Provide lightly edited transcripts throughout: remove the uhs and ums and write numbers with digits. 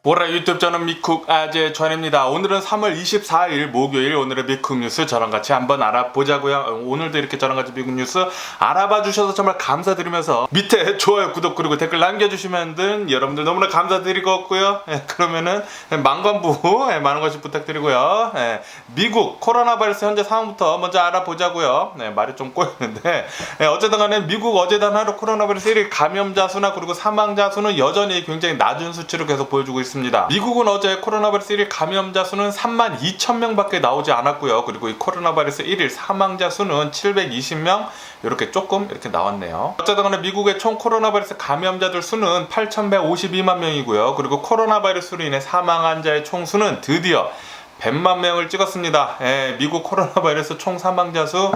보라 유튜브 저는 미쿡 아재 전입니다. 오늘은 3월 24일 목요일, 오늘의 미쿡 뉴스 저랑 같이 한번 알아보자고요. 오늘도 이렇게 저랑 같이 미국 뉴스 알아봐 주셔서 정말 감사드리면서 밑에 좋아요, 구독 그리고 댓글 남겨주시면 여러분들 너무나 감사드리고요. 그러면은 만관부 많은 것이 부탁드리고요. 미국 코로나 바이러스 현재 상황부터 먼저 알아보자고요. 말이 좀 꼬였는데 어쨌든 간에 미국 어제 단 하루 코로나 바이러스 1일 감염자 수나 그리고 사망자 수는 여전히 굉장히 낮은 수치를 계속 보여주고 있습니다. 미국은 어제 코로나 바이러스 1일 감염자 수는 32,000명밖에 나오지 않았고요. 그리고 이 코로나 바이러스 1일 사망자 수는 720명 이렇게 조금 이렇게 나왔네요. 어쨌든 간에 미국의 총 코로나 바이러스 감염자들 수는 8,152만 명이고요. 그리고 코로나 바이러스로 인해 사망한 자의 총 수는 드디어 100만 명을 찍었습니다. 미국 코로나 바이러스 총 사망자 수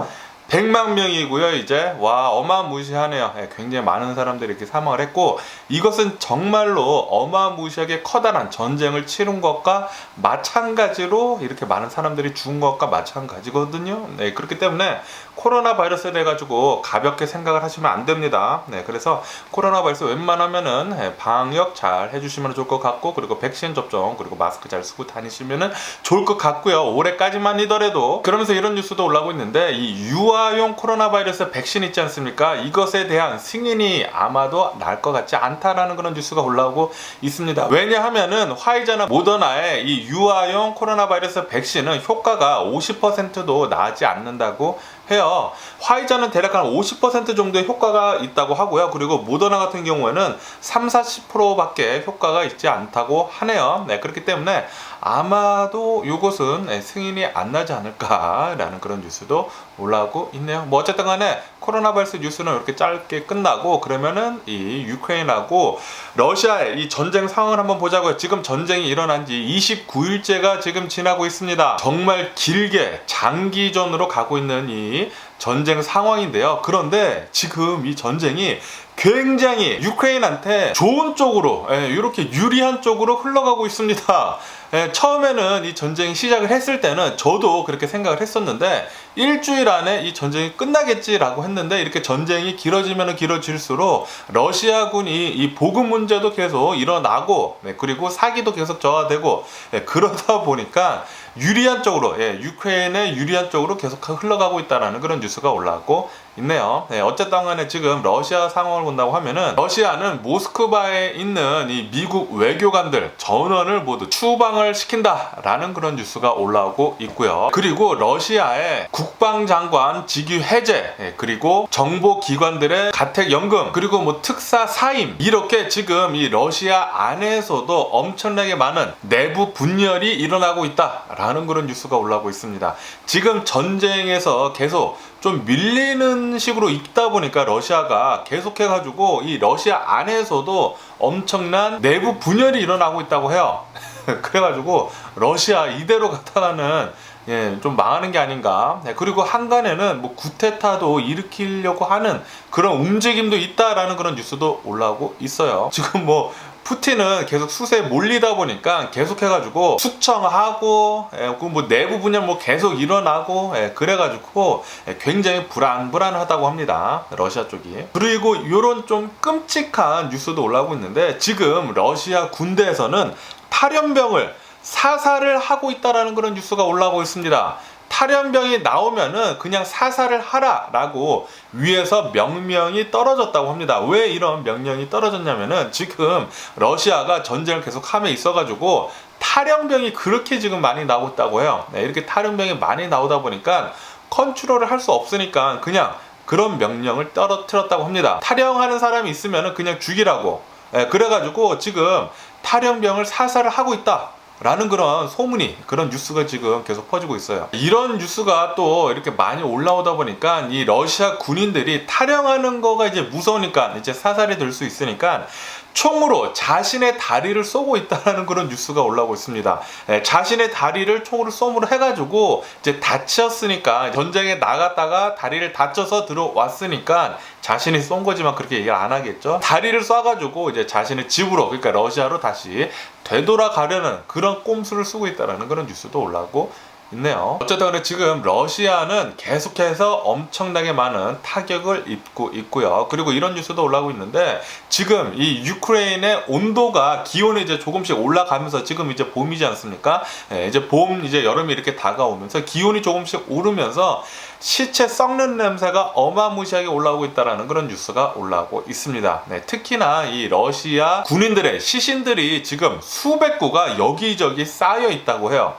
100만 명이고요. 이제 와, 어마무시하네요. 굉장히 많은 사람들이 이렇게 사망을 했고, 이것은 정말로 어마무시하게 커다란 전쟁을 치른 것과 마찬가지로 이렇게 많은 사람들이 죽은 것과 마찬가지거든요. 그렇기 때문에 코로나 바이러스에 대해 가지고 가볍게 생각을 하시면 안 됩니다. 그래서 코로나 바이러스 웬만하면은 방역 잘 해주시면 좋을 것 같고, 그리고 백신 접종 그리고 마스크 잘 쓰고 다니시면은 좋을 것 같고요. 올해까지만이더라도. 그러면서 이런 뉴스도 올라오고 있는데, 이 유아용 코로나 바이러스 백신 있지 않습니까? 이것에 대한 승인이 아마도 날 것 같지 않다라는 그런 뉴스가 올라오고 있습니다. 왜냐하면은 화이자나 모더나의 이 유아용 코로나 바이러스 백신은 효과가 50%도 나지 않는다고 해요. 화이자는 대략 한 50% 정도의 효과가 있다고 하고요. 그리고 모더나 같은 경우에는 30-40%밖에 효과가 있지 않다고 하네요. 그렇기 때문에 아마도 이것은 승인이 안 나지 않을까라는 그런 뉴스도 올라오고 있네요. 뭐 어쨌든 간에 코로나 바이러스 뉴스는 이렇게 짧게 끝나고, 그러면은 이 유크레인하고 러시아의 이 전쟁 상황을 한번 보자고요. 지금 전쟁이 일어난 지 29일째가 지금 지나고 있습니다. 정말 길게 장기전으로 가고 있는 이 전쟁 상황인데요. 그런데 지금 이 전쟁이 굉장히 유크레인한테 좋은 쪽으로, 이렇게 유리한 쪽으로 흘러가고 있습니다. 처음에는 이 전쟁이 시작을 했을 때는 저도 그렇게 생각을 했었는데, 일주일 안에 이 전쟁이 끝나겠지라고 했는데, 이렇게 전쟁이 길어지면 길어질수록 러시아군이 이 보급 문제도 계속 일어나고, 그리고 사기도 계속 저하되고, 그러다 보니까 유리한 쪽으로, 유크레인의 유리한 쪽으로 계속 흘러가고 있다는 그런 뉴스가 올라오고 있네요. 어쨌든 간에 지금 러시아 상황을 본다고 하면은, 러시아는 모스크바에 있는 이 미국 외교관들 전원을 모두 추방을 시킨다라는 그런 뉴스가 올라오고 있고요. 그리고 러시아의 국방장관 직위 해제, 그리고 정보기관들의 가택연금, 그리고 뭐 특사 사임, 이렇게 지금 이 러시아 안에서도 엄청나게 많은 내부 분열이 일어나고 있다라는 그런 뉴스가 올라오고 있습니다. 지금 전쟁에서 계속 좀 밀리는 식으로 있다 보니까 러시아가 계속해가지고 이 러시아 안에서도 엄청난 내부 분열이 일어나고 있다고 해요. 그래가지고 러시아 이대로 갔다가는 좀 망하는 게 아닌가. 그리고 한간에는 뭐 구테타도 일으키려고 하는 그런 움직임도 있다라는 그런 뉴스도 올라오고 있어요. 지금 뭐 푸틴은 계속 수세에 몰리다 보니까 계속해가지고 숙청하고, 뭐 내부 분열 뭐 계속 일어나고, 그래가지고 굉장히 불안하다고 합니다. 러시아 쪽이. 그리고 이런 좀 끔찍한 뉴스도 올라오고 있는데, 지금 러시아 군대에서는 탈염병을 사살을 하고 있다라는 그런 뉴스가 올라오고 있습니다. 탈염병이 나오면은 그냥 사살을 하라라고 위에서 명령이 떨어졌다고 합니다. 왜 이런 명령이 떨어졌냐면은, 지금 러시아가 전쟁을 계속 함에 있어가지고 탈염병이 그렇게 지금 많이 나오고 있다고 해요. 이렇게 탈염병이 많이 나오다 보니까 컨트롤을 할 수 없으니까 그냥 그런 명령을 떨어뜨렸다고 합니다. 탈염하는 사람이 있으면은 그냥 죽이라고. 그래가지고 지금 탈염병을 사살을 하고 있다 라는 그런 소문이, 그런 뉴스가 지금 계속 퍼지고 있어요. 이런 뉴스가 또 이렇게 많이 올라오다 보니까 이 러시아 군인들이 탈영하는 거가 이제 무서우니까, 이제 사살이 될 수 있으니까 총으로 자신의 다리를 쏘고 있다는 그런 뉴스가 올라오고 있습니다. 자신의 다리를 총으로 쏘므로 해가지고 이제 다쳤으니까, 전쟁에 나갔다가 다리를 다쳐서 들어왔으니까 자신이 쏜 거지만 그렇게 얘기를 안 하겠죠. 다리를 쏴가지고 이제 자신의 집으로, 그러니까 러시아로 다시 되돌아가려는 그런 꼼수를 쓰고 있다는 그런 뉴스도 올라오고 있네요. 어쨌든 간에 지금 러시아는 계속해서 엄청나게 많은 타격을 입고 있고요. 그리고 이런 뉴스도 올라오고 있는데 지금 이 유크레인의 온도가 기온이 이제 조금씩 올라가면서 지금 이제 봄이지 않습니까? 이제 봄, 이제 여름이 이렇게 다가오면서 기온이 조금씩 오르면서 시체 썩는 냄새가 어마무시하게 올라오고 있다라는 그런 뉴스가 올라오고 있습니다. 특히나 이 러시아 군인들의 시신들이 지금 수백 구가 여기저기 쌓여 있다고 해요.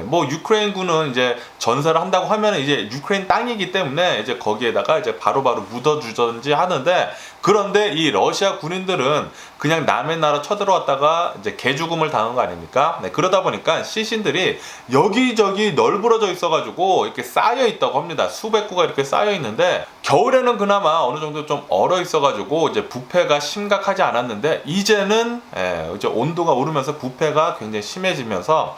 뭐 유크레인군은 이제 전사를 한다고 하면 이제 유크레인 땅이기 때문에 이제 거기에다가 이제 바로바로 묻어주든지 하는데, 그런데 이 러시아 군인들은 그냥 남의 나라 쳐들어왔다가 이제 개죽음을 당한 거 아닙니까? 그러다 보니까 시신들이 여기저기 널브러져 있어가지고 이렇게 쌓여 있다고 합니다. 수백 구가 이렇게 쌓여 있는데, 겨울에는 그나마 어느 정도 좀 얼어 있어가지고 이제 부패가 심각하지 않았는데, 이제는 이제 온도가 오르면서 부패가 굉장히 심해지면서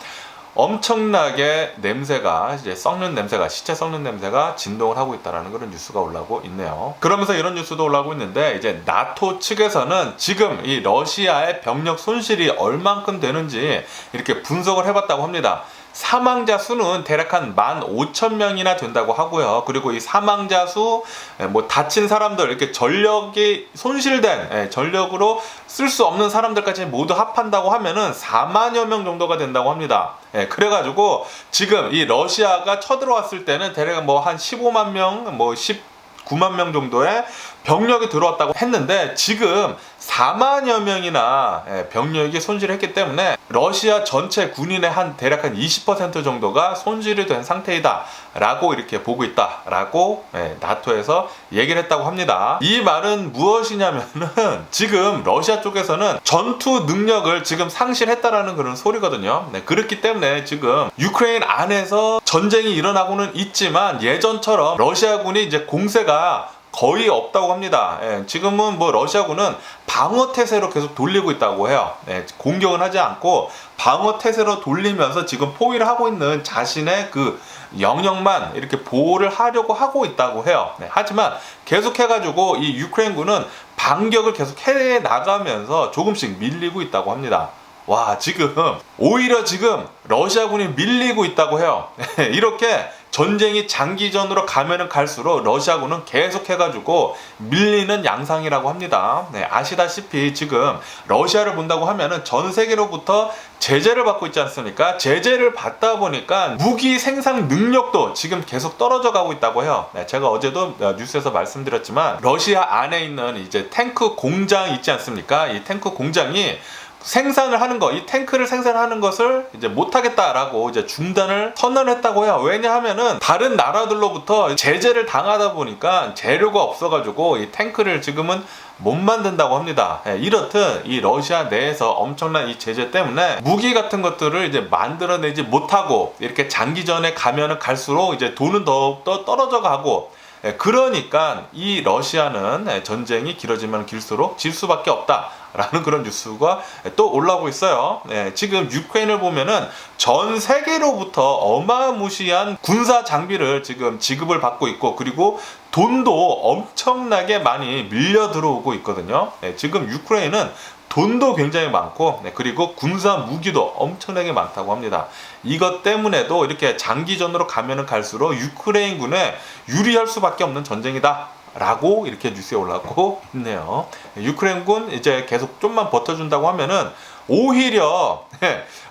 엄청나게 냄새가, 이제 썩는 냄새가, 시체 썩는 냄새가 진동을 하고 있다는 그런 뉴스가 올라오고 있네요. 그러면서 이런 뉴스도 올라오고 있는데, 이제 나토 측에서는 지금 이 러시아의 병력 손실이 얼만큼 되는지 이렇게 분석을 해봤다고 합니다. 사망자 수는 대략 한 15,000명이나 된다고 하고요. 그리고 이 사망자 수, 뭐 다친 사람들, 이렇게 전력이 손실된, 전력으로 쓸 수 없는 사람들까지 모두 합한다고 하면은 4만여 명 정도가 된다고 합니다. 그래가지고 지금 이 러시아가 쳐들어왔을 때는 대략 뭐 한 15만 명, 뭐 9만 명 정도의 병력이 들어왔다고 했는데, 지금 4만여 명이나 병력이 손실했기 때문에 러시아 전체 군인의 대략 한 20% 정도가 손실이 된 상태이다 라고 이렇게 보고 있다 라고 나토에서 얘기를 했다고 합니다. 이 말은 무엇이냐면은 지금 러시아 쪽에서는 전투 능력을 지금 상실했다라는 그런 소리거든요. 그렇기 때문에 지금 유크레인 안에서 전쟁이 일어나고는 있지만 예전처럼 러시아군이 이제 공세가 거의 없다고 합니다. 지금은 뭐 러시아군은 방어 태세로 계속 돌리고 있다고 해요. 공격은 하지 않고 방어 태세로 돌리면서 지금 포위를 하고 있는 자신의 그 영역만 이렇게 보호를 하려고 하고 있다고 해요. 하지만 계속해가지고 이 유크레인군은 반격을 계속 해 나가면서 조금씩 밀리고 있다고 합니다. 와, 지금 오히려 지금 러시아군이 밀리고 있다고 해요. 이렇게 전쟁이 장기전으로 가면은 갈수록 러시아군은 계속해가지고 밀리는 양상이라고 합니다. 아시다시피 지금 러시아를 본다고 하면은 전 세계로부터 제재를 받고 있지 않습니까? 제재를 받다 보니까 무기 생산 능력도 지금 계속 떨어져 가고 있다고 해요. 제가 어제도 뉴스에서 말씀드렸지만 러시아 안에 있는 이제 탱크 공장 있지 않습니까? 이 탱크 공장이 생산을 하는 거, 이 탱크를 생산하는 것을 이제 못하겠다라고 이제 중단을 선언했다고 해요. 왜냐하면은 다른 나라들로부터 제재를 당하다 보니까 재료가 없어가지고 이 탱크를 지금은 못 만든다고 합니다. 이렇듯 이 러시아 내에서 엄청난 이 제재 때문에 무기 같은 것들을 이제 만들어내지 못하고 이렇게 장기전에 가면은 갈수록 이제 돈은 더욱더 떨어져 가고, 그러니까 이 러시아는 전쟁이 길어지면 길수록 질 수밖에 없다라는 그런 뉴스가 또 올라오고 있어요. 지금 유크레인을 보면은 전 세계로부터 어마무시한 군사 장비를 지금 지급을 받고 있고, 그리고 돈도 엄청나게 많이 밀려 들어오고 있거든요. 지금 유크레인은 돈도 굉장히 많고, 그리고 군사 무기도 엄청나게 많다고 합니다. 이것 때문에도 이렇게 장기전으로 가면은 갈수록 유크레인군에 유리할 수밖에 없는 전쟁이다 라고 이렇게 뉴스에 올라오고 있네요. 유크레인군 이제 계속 좀만 버텨준다고 하면은 오히려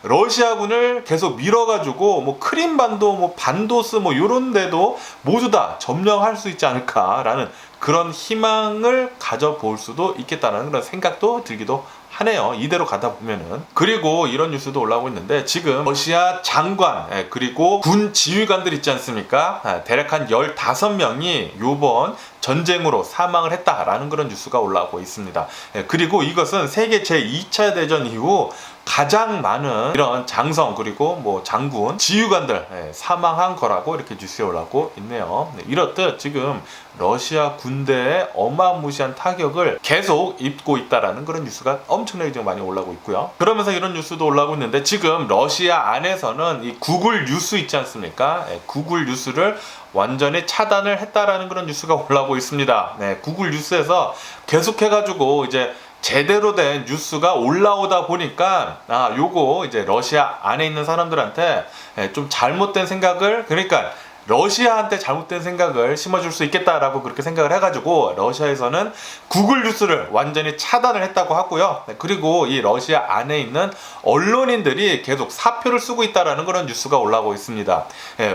러시아군을 계속 밀어가지고 뭐 크림반도, 뭐 반도스, 뭐 요런 데도 모두 다 점령할 수 있지 않을까라는 그런 희망을 가져볼 수도 있겠다는 그런 생각도 들기도 하네요. 이대로 가다 보면은. 그리고 이런 뉴스도 올라오고 있는데, 지금 러시아 장관 그리고 군 지휘관들 있지 않습니까? 대략 한 15명이 요번 전쟁으로 사망을 했다라는 그런 뉴스가 올라오고 있습니다. 그리고 이것은 세계 제2차 대전 이후 가장 많은 이런 장성 그리고 뭐 장군 지휘관들 사망한 거라고 이렇게 뉴스에 올라오고 있네요. 이렇듯 지금 러시아 군대에 어마무시한 타격을 계속 입고 있다라는 그런 뉴스가 엄청나게 지금 많이 올라오고 있고요. 그러면서 이런 뉴스도 올라오고 있는데, 지금 러시아 안에서는 이 구글 뉴스 있지 않습니까? 구글 뉴스를 완전히 차단을 했다라는 그런 뉴스가 올라오고 있습니다. 구글 뉴스에서 계속해가지고 이제 제대로 된 뉴스가 올라오다 보니까 요거 이제 러시아 안에 있는 사람들한테 좀 잘못된 생각을, 그러니까 러시아한테 잘못된 생각을 심어줄 수 있겠다라고 그렇게 생각을 해가지고 러시아에서는 구글 뉴스를 완전히 차단을 했다고 하고요. 그리고 이 러시아 안에 있는 언론인들이 계속 사표를 쓰고 있다라는 그런 뉴스가 올라오고 있습니다.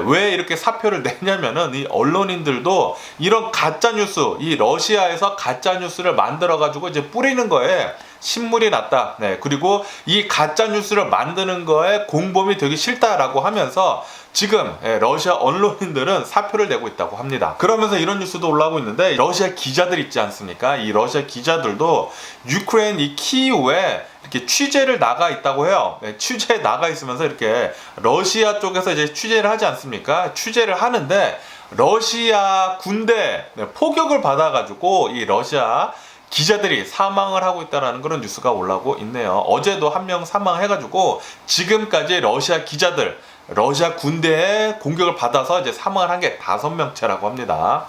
왜 이렇게 사표를 내냐면은 이 언론인들도 이런 가짜 뉴스, 이 러시아에서 가짜 뉴스를 만들어가지고 이제 뿌리는 거에 신물이 났다. 그리고 이 가짜 뉴스를 만드는 거에 공범이 되기 싫다라고 하면서 지금 러시아 언론인들은 사표를 내고 있다고 합니다. 그러면서 이런 뉴스도 올라오고 있는데, 러시아 기자들 있지 않습니까? 이 러시아 기자들도 유크레인 이 키이우에 이렇게 취재를 나가 있다고 해요. 취재에 나가 있으면서 이렇게 러시아 쪽에서 이제 취재를 하지 않습니까? 취재를 하는데 러시아 군대 포격을 받아가지고 이 러시아 기자들이 사망을 하고 있다는 그런 뉴스가 올라오고 있네요. 어제도 한 명 사망해가지고 지금까지 러시아 기자들, 러시아 군대의 공격을 받아서 이제 사망을 한 게 5명째라고 합니다.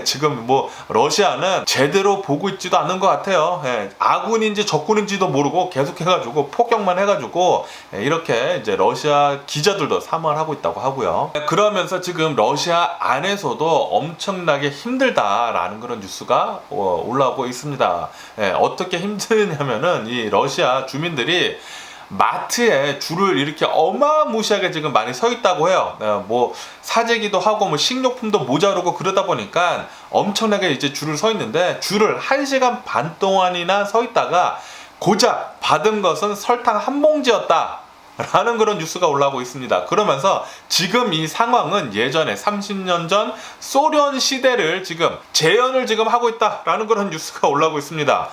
지금 뭐 러시아는 제대로 보고 있지도 않는 것 같아요. 아군인지 적군인지도 모르고 계속해가지고 폭격만 해가지고 이렇게 이제 러시아 기자들도 사망을 하고 있다고 하고요. 그러면서 지금 러시아 안에서도 엄청나게 힘들다라는 그런 뉴스가 올라오고 있습니다. 어떻게 힘드냐면은 이 러시아 주민들이 마트에 줄을 이렇게 어마무시하게 지금 많이 서 있다고 해요. 뭐 사재기도 하고 뭐 식료품도 모자르고 그러다 보니까 엄청나게 이제 줄을 서 있는데, 줄을 1시간 반 동안이나 서 있다가 고작 받은 것은 설탕 한 봉지였다 라는 그런 뉴스가 올라오고 있습니다. 그러면서 지금 이 상황은 예전에 30년 전 소련 시대를 지금 재현을 지금 하고 있다라는 그런 뉴스가 올라오고 있습니다.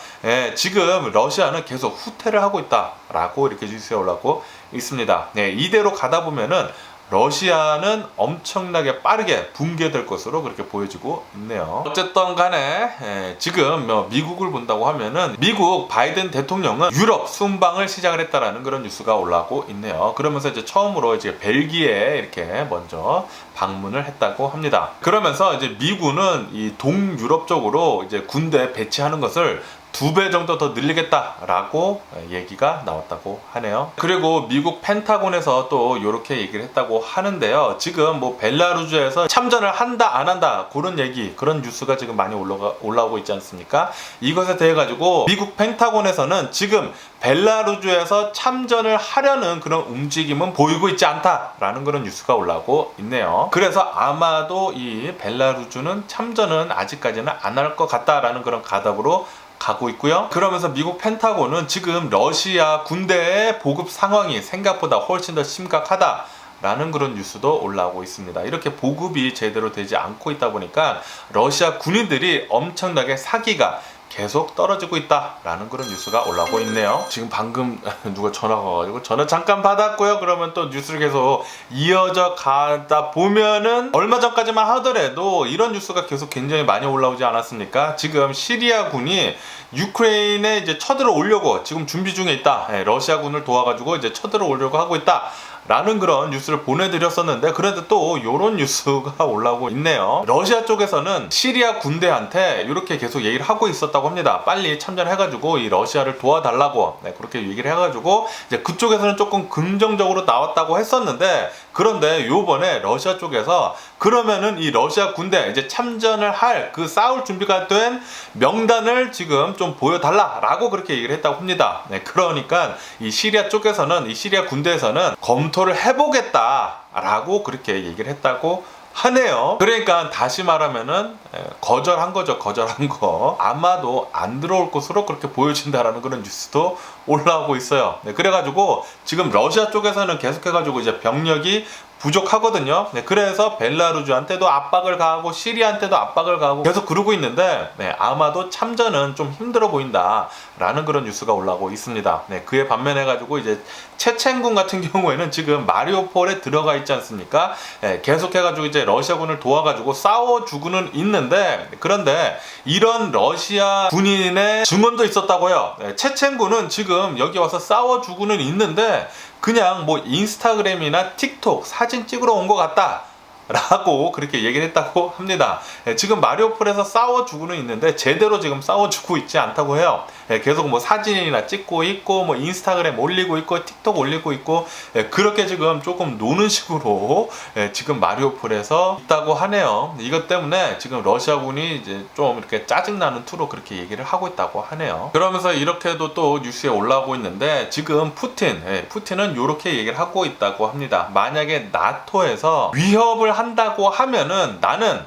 지금 러시아는 계속 후퇴를 하고 있다라고 이렇게 뉴스가 올라오고 있습니다. 이대로 가다 보면은 러시아는 엄청나게 빠르게 붕괴될 것으로 그렇게 보여지고 있네요. 어쨌든 간에 지금 미국을 본다고 하면은 미국 바이든 대통령은 유럽 순방을 시작을 했다라는 그런 뉴스가 올라오고 있네요. 그러면서 이제 처음으로 이제 벨기에에 이렇게 먼저 방문을 했다고 합니다. 그러면서 이제 미군은 이 동유럽 쪽으로 이제 군대 배치하는 것을 2배 정도 더 늘리겠다라고 얘기가 나왔다고 하네요. 그리고 미국 펜타곤에서 또 이렇게 얘기를 했다고 하는데요. 지금 뭐 벨라루즈에서 참전을 한다 안 한다 그런 얘기, 그런 뉴스가 지금 많이 올라오고 있지 않습니까? 이것에 대해 가지고 미국 펜타곤에서는 지금 벨라루즈에서 참전을 하려는 그런 움직임은 보이고 있지 않다라는 그런 뉴스가 올라오고 있네요. 그래서 아마도 이 벨라루즈는 참전은 아직까지는 안 할 것 같다라는 그런 가닥으로 가고 있고요. 그러면서 미국 펜타곤은 지금 러시아 군대의 보급 상황이 생각보다 훨씬 더 심각하다라는 그런 뉴스도 올라오고 있습니다. 이렇게 보급이 제대로 되지 않고 있다 보니까 러시아 군인들이 엄청나게 사기가 계속 떨어지고 있다라는 그런 뉴스가 올라오고 있네요. 지금 방금 누가 전화가 와가지고 전화 잠깐 받았고요. 그러면 또 뉴스를 계속 이어져 가다 보면은 얼마 전까지만 하더라도 이런 뉴스가 계속 굉장히 많이 올라오지 않았습니까? 지금 시리아 군이 유크레인에 이제 쳐들어 오려고 지금 준비 중에 있다. 러시아 군을 도와가지고 이제 쳐들어 오려고 하고 있다. 라는 그런 뉴스를 보내드렸었는데, 그래도 또 이런 뉴스가 올라오고 있네요. 러시아 쪽에서는 시리아 군대한테 이렇게 계속 얘기를 하고 있었다고 합니다. 빨리 참전해가지고 이 러시아를 도와달라고 그렇게 얘기를 해가지고 이제 그쪽에서는 조금 긍정적으로 나왔다고 했었는데, 그런데 요번에 러시아 쪽에서 그러면은 이 러시아 군대 이제 참전을 할 그 싸울 준비가 된 명단을 지금 좀 보여달라라고 그렇게 얘기를 했다고 합니다. 그러니까 이 시리아 쪽에서는, 이 시리아 군대에서는 검토를 해보겠다라고 그렇게 얘기를 했다고 하네요. 그러니까 다시 말하면은 거절한 거죠. 거절한 거. 아마도 안 들어올 것으로 그렇게 보여진다라는 그런 뉴스도 올라오고 있어요. 그래가지고 지금 러시아 쪽에서는 계속해가지고 이제 병력이 부족하거든요. 그래서 벨라루즈한테도 압박을 가하고 시리아한테도 압박을 가하고 계속 그러고 있는데, 아마도 참전은 좀 힘들어 보인다라는 그런 뉴스가 올라오고 있습니다. 그에 반면에 가지고 이제 체첸군 같은 경우에는 지금 마리오폴에 들어가 있지 않습니까? 계속해가지고 이제 러시아군을 도와가지고 싸워주고는 있는데, 그런데 이런 러시아 군인의 증언도 있었다고요. 체첸군은 지금 여기 와서 싸워주고는 있는데 그냥 뭐 인스타그램이나 틱톡 사진 찍으러 온 것 같다 라고 그렇게 얘기를 했다고 합니다. 지금 마리오폴에서 싸워주고는 있는데 제대로 지금 싸워주고 있지 않다고 해요. 계속 뭐 사진이나 찍고 있고 뭐 인스타그램 올리고 있고 틱톡 올리고 있고 그렇게 지금 조금 노는 식으로 지금 마리오폴에서 있다고 하네요. 이것 때문에 지금 러시아군이 이제 좀 이렇게 짜증나는 투로 그렇게 얘기를 하고 있다고 하네요. 그러면서 이렇게도 또 뉴스에 올라오고 있는데 지금 푸틴은 이렇게 얘기를 하고 있다고 합니다. 만약에 나토에서 위협을 한다고 하면은 나는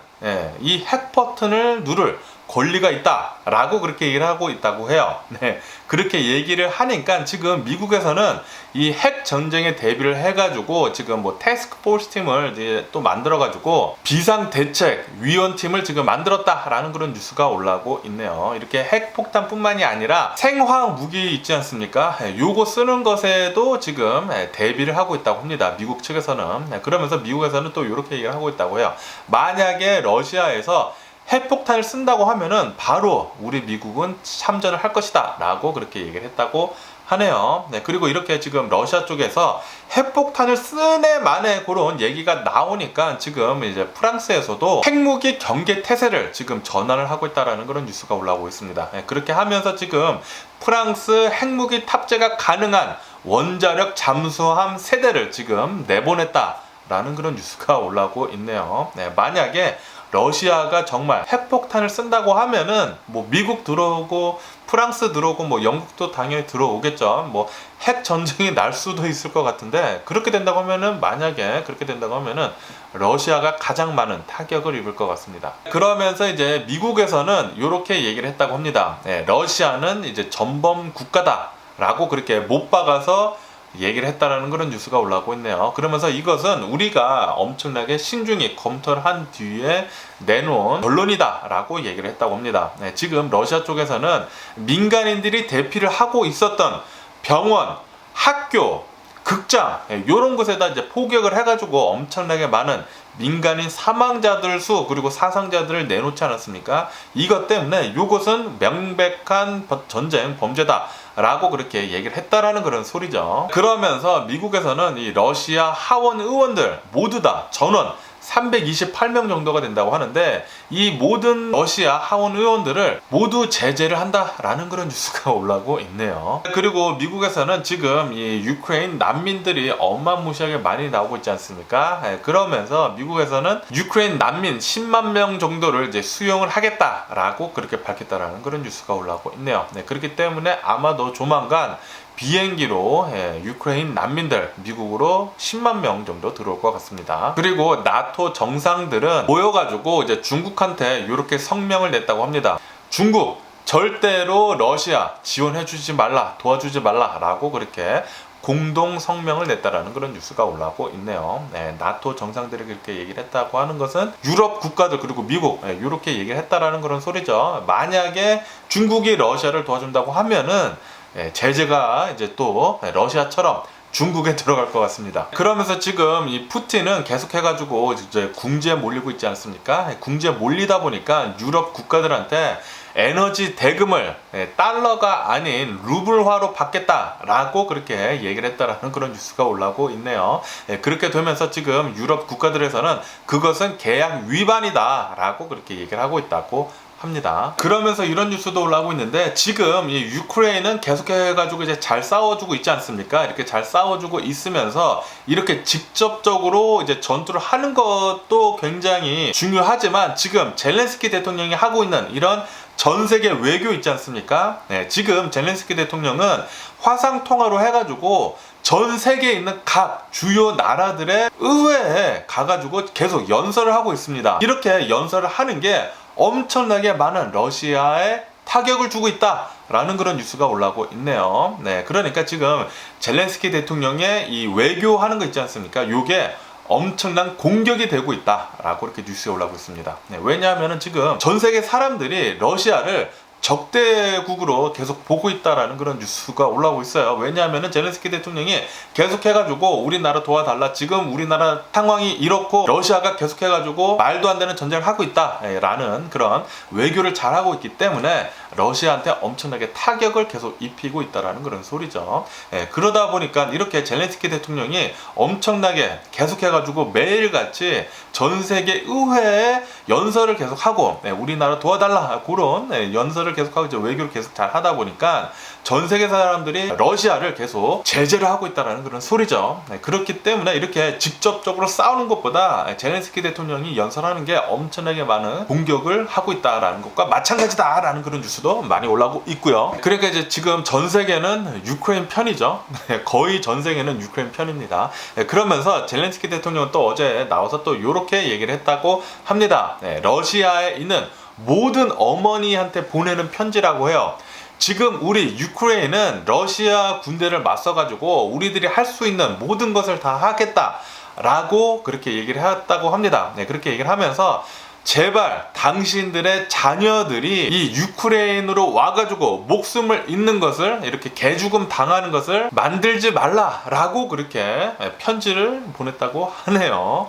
이 핵 버튼을 누를 권리가 있다 라고 그렇게 얘기를 하고 있다고 해요. 그렇게 얘기를 하니까 지금 미국에서는 이 핵 전쟁에 대비를 해가지고 지금 뭐 태스크포스 팀을 이제 또 만들어가지고 비상대책위원팀을 지금 만들었다라는 그런 뉴스가 올라오고 있네요. 이렇게 핵폭탄뿐만이 아니라 생화학 무기 있지 않습니까? 요거 쓰는 것에도 지금 대비를 하고 있다고 합니다. 미국 측에서는. 그러면서 미국에서는 또 이렇게 얘기를 하고 있다고 해요. 만약에 러시아에서 핵폭탄을 쓴다고 하면은 바로 우리 미국은 참전을 할 것이다 라고 그렇게 얘기를 했다고 하네요. 그리고 이렇게 지금 러시아 쪽에서 핵폭탄을 쓰네 마네 그런 얘기가 나오니까 지금 이제 프랑스에서도 핵무기 경계 태세를 지금 전환을 하고 있다라는 그런 뉴스가 올라오고 있습니다. 그렇게 하면서 지금 프랑스 핵무기 탑재가 가능한 원자력 잠수함 세대를 지금 내보냈다라는 그런 뉴스가 올라오고 있네요. 만약에 러시아가 정말 핵폭탄을 쓴다고 하면은 뭐 미국 들어오고 프랑스 들어오고 뭐 영국도 당연히 들어오겠죠. 뭐 핵 전쟁이 날 수도 있을 것 같은데 그렇게 된다고 하면은 만약에 그렇게 된다고 하면은 러시아가 가장 많은 타격을 입을 것 같습니다. 그러면서 이제 미국에서는 이렇게 얘기를 했다고 합니다. 러시아는 이제 전범 국가다라고 그렇게 못 박아서 얘기를 했다라는 그런 뉴스가 올라오고 있네요. 그러면서 이것은 우리가 엄청나게 신중히 검토를 한 뒤에 내놓은 결론이다 라고 얘기를 했다고 합니다. 지금 러시아 쪽에서는 민간인들이 대피를 하고 있었던 병원, 학교, 극장 이런 곳에다 이제 포격을 해가지고 엄청나게 많은 민간인 사망자들 수 그리고 사상자들을 내놓지 않았습니까? 이것 때문에 이것은 명백한 전쟁 범죄다 라고 그렇게 얘기를 했다라는 그런 소리죠. 그러면서 미국에서는 이 러시아 하원 의원들 모두 다 전원 328명 정도가 된다고 하는데 이 모든 러시아 하원 의원들을 모두 제재를 한다라는 그런 뉴스가 올라오고 있네요. 그리고 미국에서는 지금 이 유크레인 난민들이 어마무시하게 많이 나오고 있지 않습니까? 그러면서 미국에서는 유크레인 난민 10만 명 정도를 이제 수용을 하겠다라고 그렇게 밝혔다라는 그런 뉴스가 올라오고 있네요. 그렇기 때문에 아마도 조만간 비행기로 유크레인 난민들 미국으로 10만 명 정도 들어올 것 같습니다. 그리고 나토 정상들은 모여가지고 이제 중국한테 이렇게 성명을 냈다고 합니다. 중국 절대로 러시아 지원해주지 말라, 도와주지 말라라고 그렇게 공동 성명을 냈다라는 그런 뉴스가 올라오고 있네요. 나토 정상들이 그렇게 얘기를 했다고 하는 것은 유럽 국가들 그리고 미국 이렇게 얘기를 했다라는 그런 소리죠. 만약에 중국이 러시아를 도와준다고 하면은 제재가 이제 또 러시아처럼 중국에 들어갈 것 같습니다. 그러면서 지금 이 푸틴은 계속해가지고 이제 궁지에 몰리고 있지 않습니까? 궁지에 몰리다 보니까 유럽 국가들한테 에너지 대금을 달러가 아닌 루블화로 받겠다라고 그렇게 얘기를 했다라는 그런 뉴스가 올라오고 있네요. 그렇게 되면서 지금 유럽 국가들에서는 그것은 계약 위반이다라고 그렇게 얘기를 하고 있다고 합니다. 그러면서 이런 뉴스도 올라오고 있는데 지금 이 유크레인은 계속해가지고 이제 잘 싸워주고 있지 않습니까? 이렇게 잘 싸워주고 있으면서 이렇게 직접적으로 이제 전투를 하는 것도 굉장히 중요하지만 지금 젤렌스키 대통령이 하고 있는 이런 전 세계 외교 있지 않습니까? 지금 젤렌스키 대통령은 화상 통화로 해가지고 전 세계에 있는 각 주요 나라들의 의회에 가가지고 계속 연설을 하고 있습니다. 이렇게 연설을 하는 게 엄청나게 많은 러시아에 타격을 주고 있다라는 그런 뉴스가 올라오고 있네요. 그러니까 지금 젤렌스키 대통령의 이 외교하는 거 있지 않습니까? 요게 엄청난 공격이 되고 있다라고 이렇게 뉴스에 올라오고 있습니다. 왜냐하면 지금 전 세계 사람들이 러시아를 적대국으로 계속 보고 있다라는 그런 뉴스가 올라오고 있어요. 왜냐하면 젤렌스키 대통령이 계속해가지고 우리나라 도와달라, 지금 우리나라 상황이 이렇고 러시아가 계속해가지고 말도 안 되는 전쟁을 하고 있다라는 그런 외교를 잘하고 있기 때문에 러시아한테 엄청나게 타격을 계속 입히고 있다라는 그런 소리죠. 그러다 보니까 이렇게 젤렌스키 대통령이 엄청나게 계속해가지고 매일같이 전 세계 의회에 연설을 계속하고 우리나라 도와달라 그런 연설을 계속하고 이제 외교를 계속 잘 하다 보니까 전 세계 사람들이 러시아를 계속 제재를 하고 있다는 그런 소리죠. 그렇기 때문에 이렇게 직접적으로 싸우는 것보다 젤렌스키 대통령이 연설하는 게 엄청나게 많은 공격을 하고 있다라는 것과 마찬가지다라는 그런 뉴스도 많이 올라오고 있고요. 그러니까 이제 지금 전 세계는 유크레인 편이죠. 거의 전 세계는 유크레인 편입니다. 그러면서 젤렌스키 대통령은 또 어제 나와서 또 이렇게 얘기를 했다고 합니다. 러시아에 있는 모든 어머니한테 보내는 편지라고 해요. 지금 우리 유크레인은 러시아 군대를 맞서가지고 우리들이 할 수 있는 모든 것을 다 하겠다라고 그렇게 얘기를 했다고 합니다. 그렇게 얘기를 하면서 제발 당신들의 자녀들이 이 유크레인으로 와가지고 목숨을 잃는 것을 이렇게 개죽음 당하는 것을 만들지 말라라고 그렇게 편지를 보냈다고 하네요.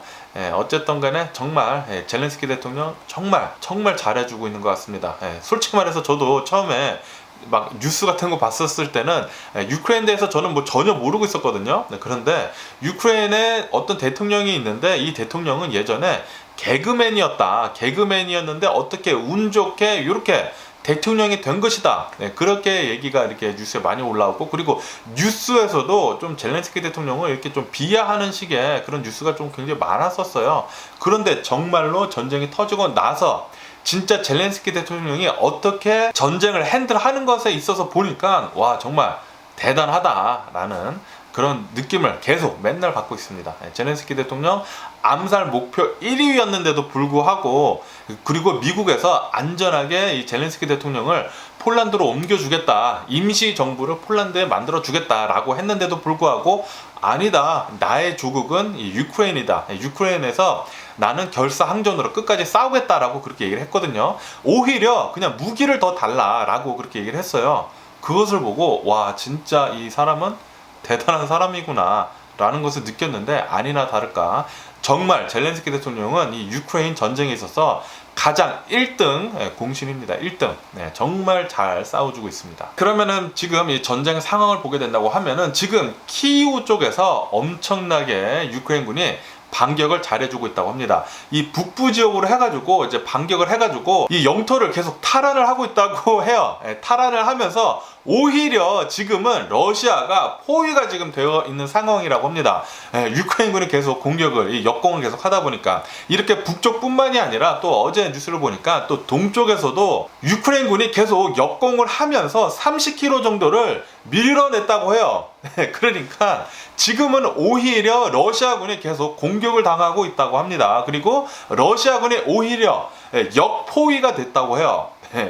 어쨌든 간에 정말 젤렌스키 대통령 정말 잘해주고 있는 것 같습니다. 솔직히 말해서 저도 처음에 막 뉴스 같은 거 봤었을 때는 유크레인 대해서 저는 뭐 전혀 모르고 있었거든요. 그런데 유크레인에 어떤 대통령이 있는데 이 대통령은 예전에 개그맨이었는데 어떻게 운 좋게 이렇게 대통령이 된 것이다. 그렇게 얘기가 이렇게 뉴스에 많이 올라오고, 그리고 뉴스에서도 좀 젤렌스키 대통령을 이렇게 좀 비하하는 식의 그런 뉴스가 좀 굉장히 많았었어요. 그런데 정말로 전쟁이 터지고 나서 진짜 젤렌스키 대통령이 어떻게 전쟁을 핸들하는 것에 있어서 보니까 와 정말 대단하다라는 그런 느낌을 계속 맨날 받고 있습니다. 젤렌스키 대통령 암살 목표 1위였는데도 불구하고, 그리고 미국에서 안전하게 이 젤렌스키 대통령을 폴란드로 옮겨주겠다, 임시 정부를 폴란드에 만들어주겠다라고 했는데도 불구하고 아니다, 나의 조국은 이 유크레인이다, 유크레인에서 나는 결사항전으로 끝까지 싸우겠다라고 그렇게 얘기를 했거든요. 오히려 그냥 무기를 더 달라라고 그렇게 얘기를 했어요. 그것을 보고 와 진짜 이 사람은 대단한 사람이구나 라는 것을 느꼈는데, 아니나 다를까 정말 젤렌스키 대통령은 이 유크레인 전쟁에 있어서 가장 1등 공신입니다. 1등. 정말 잘 싸워주고 있습니다. 그러면은 지금 이 전쟁 상황을 보게 된다고 하면은 지금 키이우 쪽에서 엄청나게 유크레인군이 반격을 잘해주고 있다고 합니다. 이 북부 지역으로 해가지고 이제 반격을 해가지고 이 영토를 계속 탈환을 하고 있다고 해요. 탈환을 하면서 오히려 지금은 러시아가 포위가 지금 되어 있는 상황이라고 합니다. 유크레인군이 계속 공격을, 이 역공을 계속 하다 보니까 이렇게 북쪽뿐만이 아니라 또 어제 뉴스를 보니까 또 동쪽에서도 유크레인군이 계속 역공을 하면서 30km 정도를 밀어냈다고 해요. 그러니까 지금은 오히려 러시아군이 계속 공격을 당하고 있다고 합니다. 그리고 러시아군이 오히려 역포위가 됐다고 해요.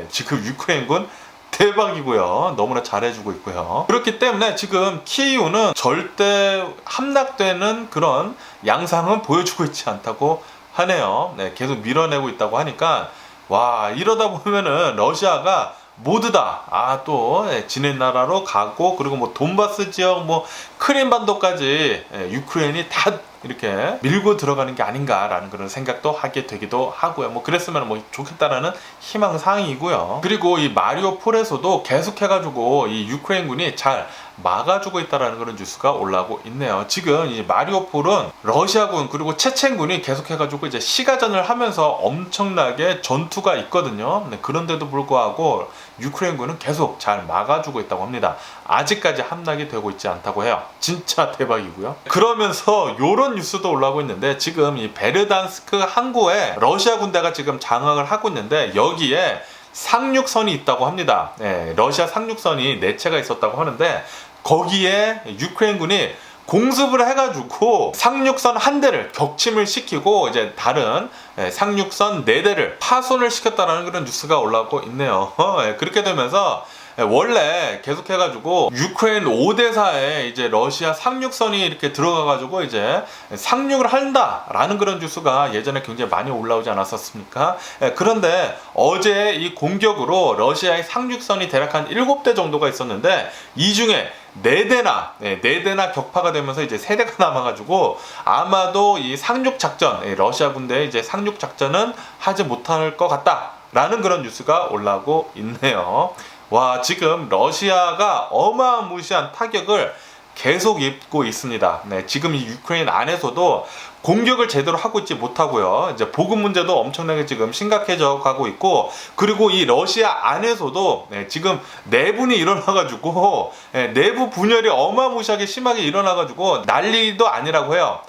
지금 유크레인군 대박이고요. 너무나 잘해주고 있고요. 그렇기 때문에 지금 키이우는 절대 함락되는 그런 양상은 보여주고 있지 않다고 하네요. 계속 밀어내고 있다고 하니까 와, 이러다 보면은 러시아가 모두 다 또 지네 나라로 가고, 그리고 뭐 돈바스 지역, 뭐 크림반도까지 유크레인이 다 이렇게 밀고 들어가는 게 아닌가라는 그런 생각도 하게 되기도 하고요. 뭐 그랬으면 뭐 좋겠다라는 희망사항이고요. 그리고 이 마리오폴에서도 계속해가지고 이 유크레인군이 잘 막아주고 있다라는 그런 뉴스가 올라오고 있네요. 지금 이 마리오폴은 러시아군 그리고 체첸군이 계속해가지고 이제 시가전을 하면서 엄청나게 전투가 있거든요. 그런데도 불구하고 유크레인군은 계속 잘 막아주고 있다고 합니다. 아직까지 함락이 되고 있지 않다고 해요. 진짜 대박이고요. 그러면서 요런 뉴스도 올라오고 있는데, 지금 이 베르단스크 항구에 러시아 군대가 지금 장악을 하고 있는데 여기에 상륙선이 있다고 합니다. 러시아 상륙선이 4채가 있었다고 하는데 거기에 유크레인군이 공습을 해가지고 상륙선 한 대를 격침을 시키고 이제 다른 상륙선 4대를 파손을 시켰다는 그런 뉴스가 올라오고 있네요. 그렇게 되면서 원래 계속해가지고 유크레인 5대사에 이제 러시아 상륙선이 이렇게 들어가가지고 이제 상륙을 한다라는 그런 뉴스가 예전에 굉장히 많이 올라오지 않았었습니까? 그런데 어제 이 공격으로 러시아의 상륙선이 대략 한 7대 정도가 있었는데 이 중에 4대나 격파가 되면서 이제 3대가 남아가지고 아마도 이 상륙작전, 러시아 군대의 이제 상륙작전은 하지 못할 것 같다 라는 그런 뉴스가 올라오고 있네요. 와, 지금 러시아가 어마무시한 타격을 계속 입고 있습니다. 네, 지금 이 유크레인 안에서도 공격을 제대로 하고 있지 못하고요. 이제 보급 문제도 엄청나게 지금 심각해져 가고 있고, 그리고 이 러시아 안에서도 지금 내분이 일어나가지고 내부 분열이 어마무시하게 심하게 일어나가지고 난리도 아니라고 해요.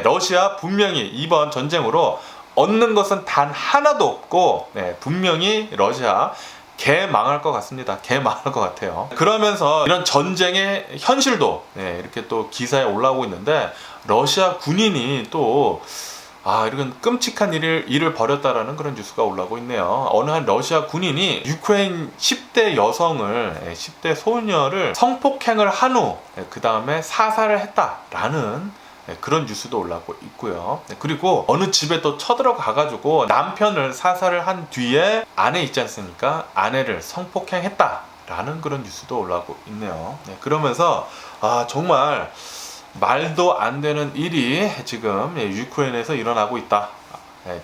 러시아 분명히 이번 전쟁으로 얻는 것은 단 하나도 없고, 분명히 러시아 개망할 것 같습니다. 개망할 것 같아요. 그러면서 이런 전쟁의 현실도 이렇게 또 기사에 올라오고 있는데, 러시아 군인이 또 이런 끔찍한 일을 벌였다라는 그런 뉴스가 올라오고 있네요. 어느 한 러시아 군인이 유크레인 10대 여성을, 10대 소녀를 성폭행을 한 후 그 다음에 사살을 했다라는 그런 뉴스도 올라오고 있고요. 그리고 어느 집에 또 쳐들어가가지고 남편을 사살을 한 뒤에 아내 있지 않습니까? 아내를 성폭행했다라는 그런 뉴스도 올라오고 있네요. 그러면서 정말 말도 안 되는 일이 지금 유크레인에서 일어나고 있다.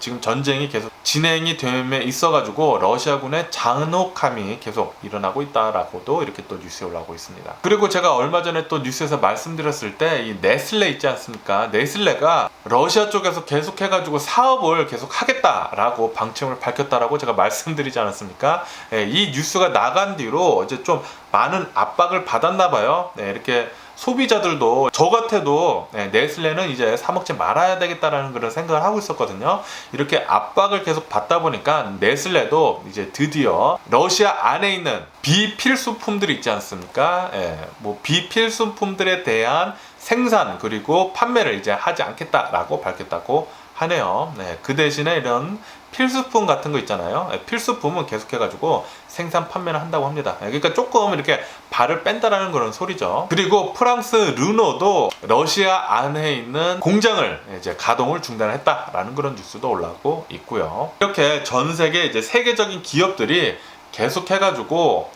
지금 전쟁이 계속 진행이 됨에 있어가지고 러시아군의 잔혹함이 계속 일어나고 있다라고도 이렇게 또 뉴스에 올라오고 있습니다. 그리고 제가 얼마 전에 또 뉴스에서 말씀드렸을 때 이 네슬레 있지 않습니까? 네슬레가 러시아 쪽에서 계속 해가지고 사업을 계속 하겠다라고 방침을 밝혔다라고 제가 말씀드리지 않았습니까? 이 뉴스가 나간 뒤로 이제 좀 많은 압박을 받았나 봐요. 이렇게 소비자들도 저 같아도 네슬레는 이제 사 먹지 말아야 되겠다라는 그런 생각을 하고 있었거든요. 이렇게 압박을 계속 받다 보니까 네슬레도 이제 드디어 러시아 안에 있는 비필수품들 있지 않습니까? 뭐 비필수품들에 대한 생산 그리고 판매를 이제 하지 않겠다라고 밝혔다고 하네요. 그 대신에 이런 필수품 같은 거 있잖아요. 필수품은 계속해가지고 생산 판매를 한다고 합니다. 그러니까 조금 이렇게 발을 뺀다라는 그런 소리죠. 그리고 프랑스 르노도 러시아 안에 있는 공장을 이제 가동을 중단했다라는 그런 뉴스도 올라오고 있고요. 이렇게 전 세계 이제 세계적인 기업들이 계속해가지고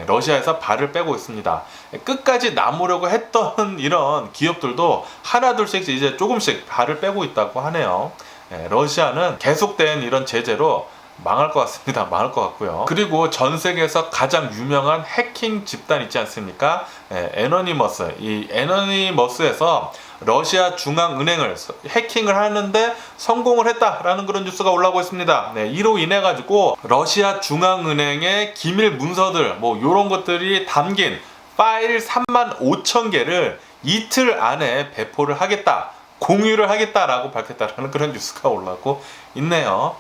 러시아에서 발을 빼고 있습니다. 끝까지 남으려고 했던 이런 기업들도 하나둘씩 이제 조금씩 발을 빼고 있다고 하네요. 러시아는 계속된 이런 제재로 망할 것 같습니다. 망할 것 같고요. 그리고 전 세계에서 가장 유명한 해킹 집단 있지 않습니까? 애너니머스. 이 애너니머스에서 러시아 중앙은행을 해킹을 하는데 성공을 했다라는 그런 뉴스가 올라오고 있습니다. 이로 인해 가지고 러시아 중앙은행의 기밀 문서들 뭐 이런 것들이 담긴 파일 35,000개를 이틀 안에 배포를 하겠다, 공유를 하겠다라고 밝혔다라는 그런 뉴스가 올라오고 있네요.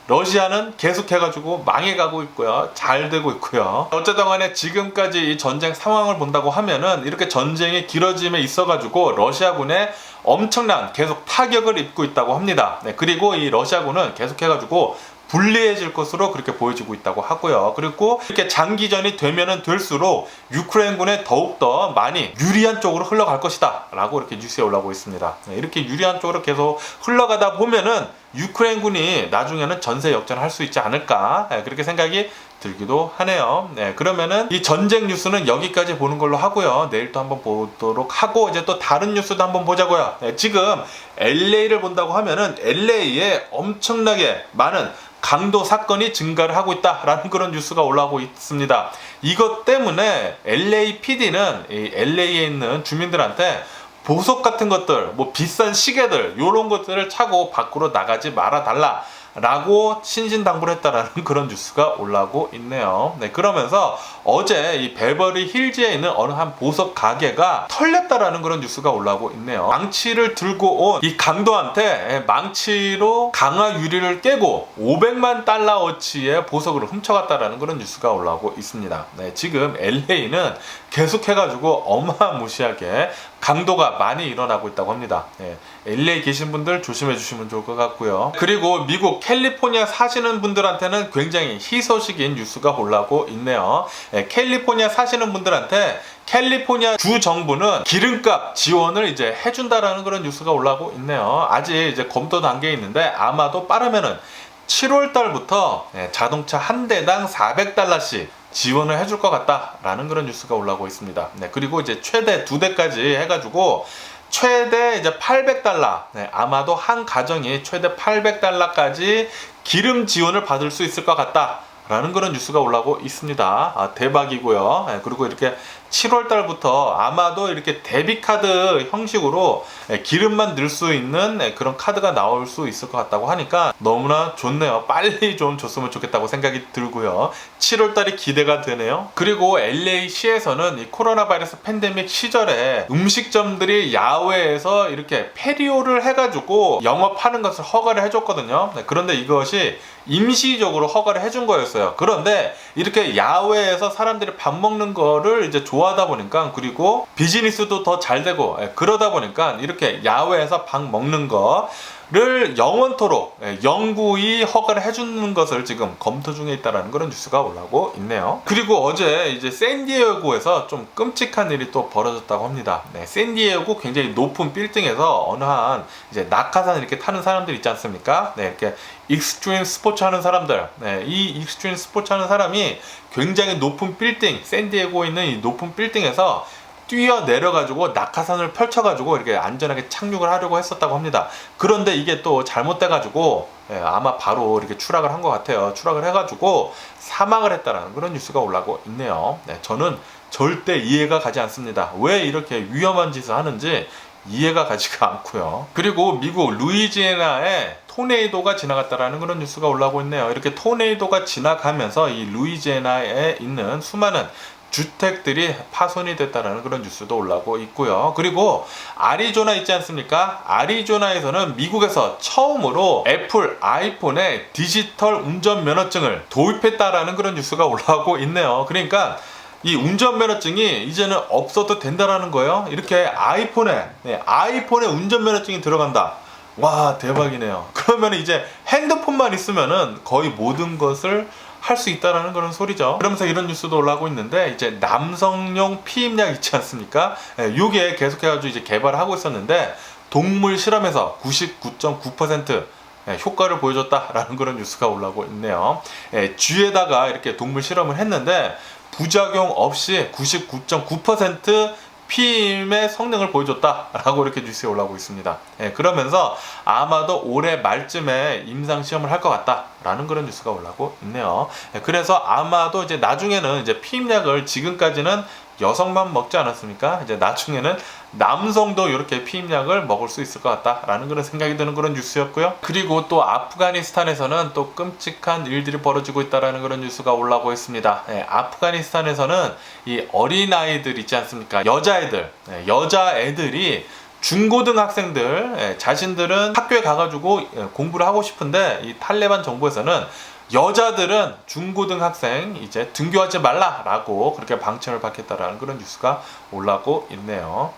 러시아는 계속해가지고 망해가고 있고요. 잘 되고 있고요. 어쨌든 간에 지금까지 이 전쟁 상황을 본다고 하면은 이렇게 전쟁이 길어짐에 있어가지고 러시아군에 엄청난 계속 타격을 입고 있다고 합니다. 그리고 이 러시아군은 계속해가지고 불리해질 것으로 그렇게 보여지고 있다고 하고요. 그리고 이렇게 장기전이 되면은 될수록 유크레인군에 더욱더 많이 유리한 쪽으로 흘러갈 것이다 라고 이렇게 뉴스에 올라오고 있습니다. 이렇게 유리한 쪽으로 계속 흘러가다 보면은 유크레인군이 나중에는 전세 역전할 수 있지 않을까, 그렇게 생각이 들기도 하네요. 그러면은 이 전쟁 뉴스는 여기까지 보는 걸로 하고요. 내일 또 한번 보도록 하고 이제 또 다른 뉴스도 한번 보자고요. 지금 LA를 본다고 하면은 LA에 엄청나게 많은 강도 사건이 증가를 하고 있다라는 그런 뉴스가 올라오고 있습니다. 이것 때문에 LAPD는 이 LA에 있는 주민들한테 보석 같은 것들, 뭐 비싼 시계들 이런 것들을 차고 밖으로 나가지 말아 달라 라고 신신당부를 했다라는 그런 뉴스가 올라오고 있네요. 그러면서 어제 이 베버리 힐즈에 있는 어느 한 보석 가게가 털렸다라는 그런 뉴스가 올라오고 있네요. 망치를 들고 온 이 강도한테 망치로 강화 유리를 깨고 500만 달러어치의 보석을 훔쳐갔다라는 그런 뉴스가 올라오고 있습니다. 지금 LA는 계속해가지고 어마무시하게 강도가 많이 일어나고 있다고 합니다. LA 계신 분들 조심해 주시면 좋을 것 같고요. 그리고 미국 캘리포니아 사시는 분들한테는 굉장히 희소식인 뉴스가 올라오고 있네요. 캘리포니아 사시는 분들한테 캘리포니아 주 정부는 기름값 지원을 이제 해준다라는 그런 뉴스가 올라오고 있네요. 아직 이제 검토 단계에 있는데 아마도 빠르면은 7월 달부터 자동차 한 대당 400달러씩 지원을 해줄 것 같다라는 그런 뉴스가 올라오고 있습니다. 그리고 이제 최대 2대까지 해가지고 최대 이제 800달러, 아마도 한 가정이 최대 800달러까지 기름 지원을 받을 수 있을 것 같다 라는 그런 뉴스가 올라오고 있습니다. 대박이고요. 그리고 이렇게 7월 달부터 아마도 이렇게 데비카드 형식으로 기름만 넣을 수 있는 그런 카드가 나올 수 있을 것 같다고 하니까 너무나 좋네요. 빨리 좀 줬으면 좋겠다고 생각이 들고요. 7월 달이 기대가 되네요. 그리고 LA시에서는 이 코로나 바이러스 팬데믹 시절에 음식점들이 야외에서 이렇게 패리오를 해가지고 영업하는 것을 허가를 해줬거든요. 그런데 이것이 임시적으로 허가를 해준 거였어요. 그런데 이렇게 야외에서 사람들이 밥 먹는 거를 이제 좋아하다 보니까, 그리고 비즈니스도 더 잘 되고 그러다 보니까 이렇게 야외에서 밥 먹는 거를 영원토록 영구히 허가를 해주는 것을 지금 검토 중에 있다는 그런 뉴스가 올라오고 있네요. 그리고 어제 이제 샌디에고에서 좀 끔찍한 일이 또 벌어졌다고 합니다. 샌디에고 굉장히 높은 빌딩에서 어느 한 이제 낙하산 이렇게 타는 사람들 있지 않습니까? 이렇게 익스트림 스포츠 하는 사람들, 이 익스트림 스포츠 하는 사람이 굉장히 높은 빌딩, 샌디에고에 있는 이 높은 빌딩에서 뛰어내려가지고 낙하산을 펼쳐가지고 이렇게 안전하게 착륙을 하려고 했었다고 합니다. 그런데 이게 또 잘못돼가지고 아마 바로 이렇게 추락을 한 것 같아요. 추락을 해가지고 사망을 했다는 그런 뉴스가 올라오고 있네요. 저는 절대 이해가 가지 않습니다. 왜 이렇게 위험한 짓을 하는지 이해가 가지가 않고요. 그리고 미국 루이지애나에 토네이도가 지나갔다라는 그런 뉴스가 올라오고 있네요. 이렇게 토네이도가 지나가면서 이 루이지애나에 있는 수많은 주택들이 파손이 됐다는 그런 뉴스도 올라오고 있고요. 그리고 아리조나 있지 않습니까? 아리조나에서는 미국에서 처음으로 애플 아이폰에 디지털 운전면허증을 도입했다라는 그런 뉴스가 올라오고 있네요. 그러니까 이 운전면허증이 이제는 없어도 된다라는 거예요. 이렇게 아이폰에 운전면허증이 들어간다. 와, 대박이네요. 그러면 이제 핸드폰만 있으면은 거의 모든 것을 할 수 있다라는 그런 소리죠. 그러면서 이런 뉴스도 올라오고 있는데, 이제 남성용 피임약 있지 않습니까? 이게 계속해가지고 이제 개발을 하고 있었는데 동물 실험에서 99.9% 효과를 보여줬다라는 그런 뉴스가 올라오고 있네요. 쥐에다가 이렇게 동물 실험을 했는데 부작용 없이 99.9% 피임의 성능을 보여줬다라고 이렇게 뉴스에 올라오고 있습니다. 그러면서 아마도 올해 말쯤에 임상시험을 할 것 같다라는 그런 뉴스가 올라오고 있네요. 그래서 아마도 이제 나중에는 이제 피임약을 지금까지는 여성만 먹지 않았습니까? 이제 나중에는 남성도 이렇게 피임약을 먹을 수 있을 것 같다라는 그런 생각이 드는 그런 뉴스였고요. 그리고 또 아프가니스탄에서는 또 끔찍한 일들이 벌어지고 있다라는 그런 뉴스가 올라오고 있습니다. 아프가니스탄에서는 이 어린아이들 있지 않습니까? 여자애들이 중고등학생들, 자신들은 학교에 가가지고 공부를 하고 싶은데 이 탈레반 정부에서는 여자들은 중고등학생 이제 등교하지 말라라고 그렇게 방침을 받겠다라는 그런 뉴스가 올라오고 있네요.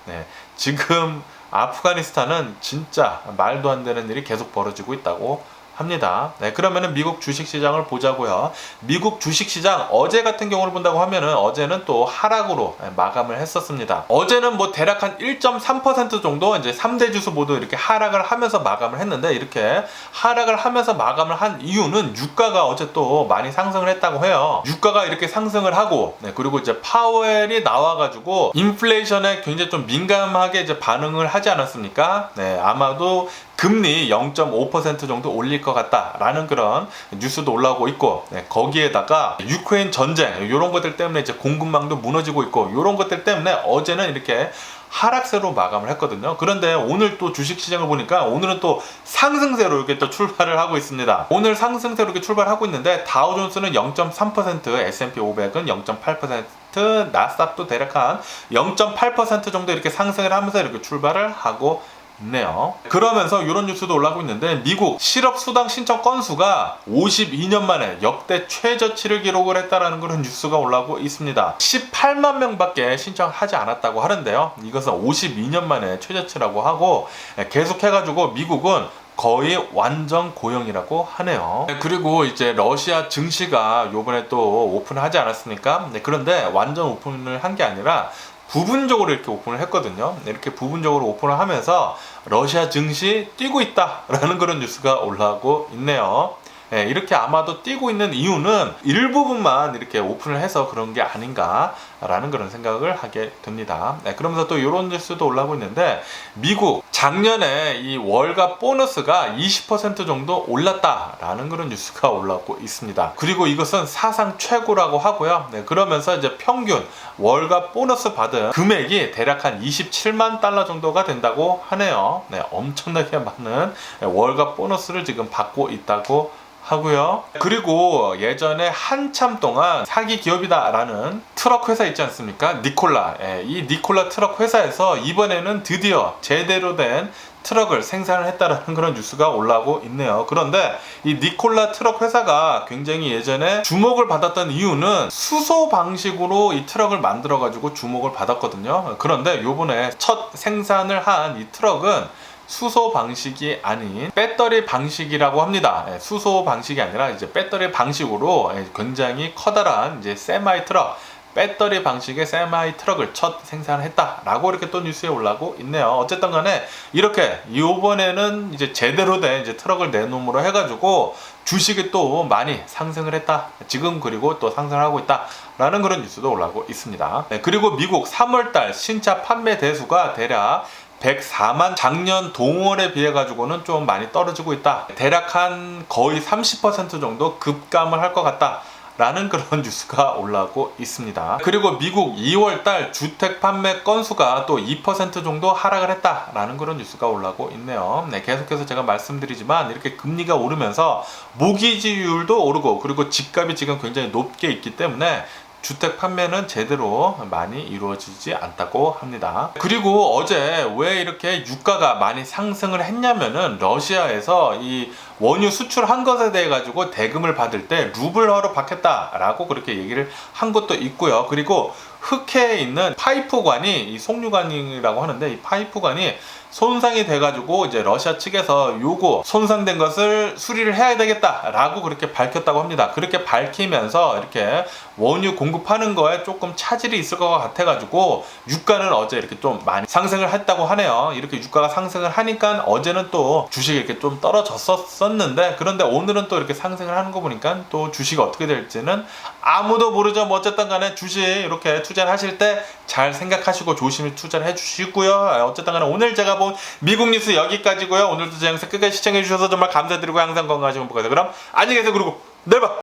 지금 아프가니스탄은 진짜 말도 안 되는 일이 계속 벌어지고 있다고 합니다. 그러면은 미국 주식시장을 보자고요. 미국 주식시장 어제 같은 경우를 본다고 하면은 어제는 또 하락으로 마감을 했었습니다. 어제는 뭐 대략 한 1.3% 정도 이제 3대 지수 모두 이렇게 하락을 하면서 마감을 했는데, 이렇게 하락을 하면서 마감을 한 이유는 유가가 어제 또 많이 상승을 했다고 해요. 유가가 이렇게 상승을 하고, 그리고 이제 파웰이 나와가지고 인플레이션에 굉장히 좀 민감하게 이제 반응을 하지 않았습니까? 아마도 금리 0.5% 정도 올릴 것 같다라는 그런 뉴스도 올라오고 있고, 거기에다가 유크레인 전쟁 이런 것들 때문에 이제 공급망도 무너지고 있고, 이런 것들 때문에 어제는 이렇게 하락세로 마감을 했거든요. 그런데 오늘 또 주식시장을 보니까 오늘은 또 상승세로 이렇게 또 출발을 하고 있습니다. 오늘 상승세로 이렇게 출발하고 있는데 다우존스는 0.3%, S&P 500은 0.8%, 나스닥도 대략 한 0.8% 정도 이렇게 상승을 하면서 이렇게 출발을 하고 있네요. 그러면서 이런 뉴스도 올라오고 있는데, 미국 실업 수당 신청 건수가 52년 만에 역대 최저치를 기록을 했다라는 그런 뉴스가 올라오고 있습니다. 18만 명밖에 신청하지 않았다고 하는데요. 이것은 52년 만에 최저치라고 하고, 계속해가지고 미국은 거의 완전 고용이라고 하네요. 그리고 이제 러시아 증시가 요번에 또 오픈을 하지 않았습니까? 그런데 완전 오픈을 한 게 아니라 부분적으로 이렇게 오픈을 했거든요. 이렇게 부분적으로 오픈을 하면서 러시아 증시 뛰고 있다라는 그런 뉴스가 올라오고 있네요. 이렇게 아마도 뛰고 있는 이유는 일부분만 이렇게 오픈을 해서 그런 게 아닌가라는 그런 생각을 하게 됩니다. 그러면서 또 이런 뉴스도 올라오고 있는데, 미국 작년에 이 월급 보너스가 20% 정도 올랐다라는 그런 뉴스가 올라오고 있습니다. 그리고 이것은 사상 최고라고 하고요. 그러면서 이제 평균 월급 보너스 받은 금액이 대략 한 27만 달러 정도가 된다고 하네요. 엄청나게 많은 월급 보너스를 지금 받고 있다고 하고요. 그리고 예전에 한참 동안 사기 기업이다라는 트럭 회사 있지 않습니까? 니콜라. 이 니콜라 트럭 회사에서 이번에는 드디어 제대로 된 트럭을 생산을 했다라는 그런 뉴스가 올라오고 있네요. 그런데 이 니콜라 트럭 회사가 굉장히 예전에 주목을 받았던 이유는 수소 방식으로 이 트럭을 만들어 가지고 주목을 받았거든요. 그런데 요번에 첫 생산을 한 이 트럭은 수소 방식이 아닌 배터리 방식이라고 합니다. 수소 방식이 아니라 이제 배터리 방식으로 굉장히 커다란 이제 세마이 트럭, 배터리 방식의 세마이 트럭을 첫 생산했다라고 이렇게 또 뉴스에 올라오고 있네요. 어쨌든 간에 이렇게 이번에는 이제 제대로 된 이제 트럭을 내놓음으로 해가지고 주식이 또 많이 상승을 했다. 지금 그리고 또 상승하고 있다라는 그런 뉴스도 올라오고 있습니다. 그리고 미국 3월달 신차 판매 대수가 대략 104만 작년 동월에 비해 가지고는 좀 많이 떨어지고 있다. 대략 한 거의 30% 정도 급감을 할 것 같다. 라는 그런 뉴스가 올라오고 있습니다. 그리고 미국 2월달 주택 판매 건수가 또 2% 정도 하락을 했다라는 그런 뉴스가 올라오고 있네요. 계속해서 제가 말씀드리지만 이렇게 금리가 오르면서 모기지율도 오르고 그리고 집값이 지금 굉장히 높게 있기 때문에 주택 판매는 제대로 많이 이루어지지 않다고 합니다. 그리고 어제 왜 이렇게 유가가 많이 상승을 했냐면은 러시아에서 이 원유 수출한 것에 대해 가지고 대금을 받을 때 루블화로 바뀌었다라고 그렇게 얘기를 한 것도 있고요. 그리고 흑해에 있는 파이프관이 이 송유관이라고 하는데 이 파이프관이 손상이 돼가지고 이제 러시아 측에서 요거 손상된 것을 수리를 해야 되겠다라고 그렇게 밝혔다고 합니다. 그렇게 밝히면서 이렇게 원유 공급하는 거에 조금 차질이 있을 것 같아가지고 유가는 어제 이렇게 좀 많이 상승을 했다고 하네요. 이렇게 유가가 상승을 하니까 어제는 또 주식이 이렇게 좀 떨어졌었는데 그런데 오늘은 또 이렇게 상승을 하는 거 보니까 또 주식이 어떻게 될지는 아무도 모르죠. 뭐 어쨌든 간에 주식 이렇게 투자를 하실 때 잘 생각하시고 조심히 투자를 해주시고요. 어쨌든 간에 오늘 제가 본 미국 뉴스 여기까지고요. 오늘도 제 영상 끝까지 시청해주셔서 정말 감사드리고 항상 건강하시고 행복하세요. 그럼 안녕히 계세요. 그리고 내일 봐.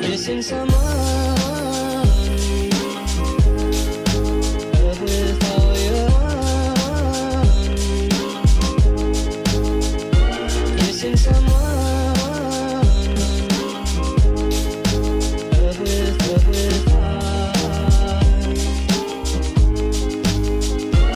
Missing someone